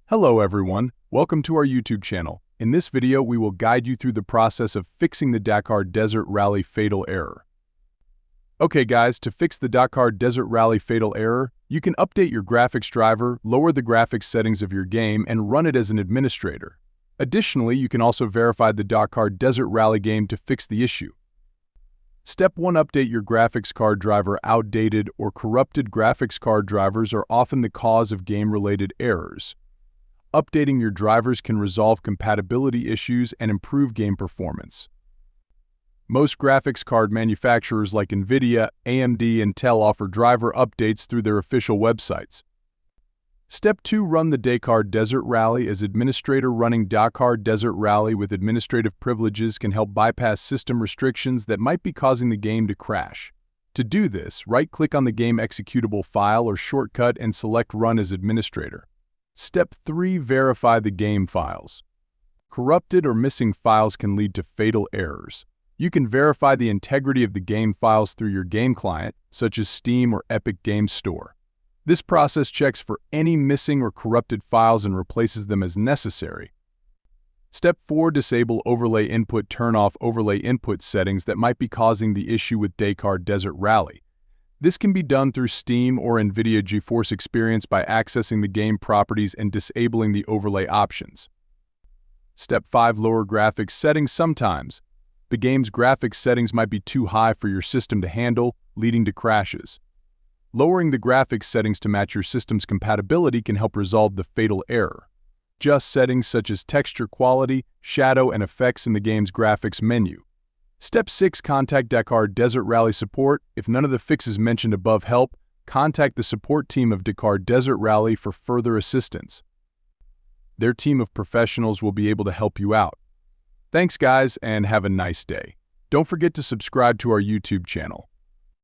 Hello everyone, welcome to our YouTube channel. In this video, we will guide you through the process of fixing the Dakar Desert Rally fatal error. Okay guys, to fix the Dakar Desert Rally fatal error, you can update your graphics driver, lower the graphics settings of your game, and run it as an administrator. Additionally, you can also verify the Dakar Desert Rally game to fix the issue. Step 1. Update your graphics card driver. Outdated or corrupted graphics card drivers are often the cause of game-related errors. Updating your drivers can resolve compatibility issues and improve game performance. Most graphics card manufacturers like NVIDIA, AMD, and Intel offer driver updates through their official websites. Step 2. Run the Dakar Desert Rally as administrator. Running Dakar Desert Rally with administrative privileges can help bypass system restrictions that might be causing the game to crash. To do this, right-click on the game executable file or shortcut and select Run as administrator. Step 3. Verify the game files. Corrupted or missing files can lead to fatal errors. You can verify the integrity of the game files through your game client, such as Steam or Epic Games Store. This process checks for any missing or corrupted files and replaces them as necessary. Step 4. Disable overlay input. Turn off overlay input settings that might be causing the issue with Dakar Desert Rally. This can be done through Steam or NVIDIA GeForce Experience by accessing the game properties and disabling the overlay options. Step 5. Lower graphics settings. Sometimes the game's graphics settings might be too high for your system to handle, leading to crashes. Lowering the graphics settings to match your system's compatibility can help resolve the fatal error. Adjust settings such as texture quality, shadow, and effects in the game's graphics menu. Step 6. Contact Dakar Desert Rally support. If none of the fixes mentioned above help, contact the support team of Dakar Desert Rally for further assistance. Their team of professionals will be able to help you out. Thanks guys, and have a nice day. Don't forget to subscribe to our YouTube channel.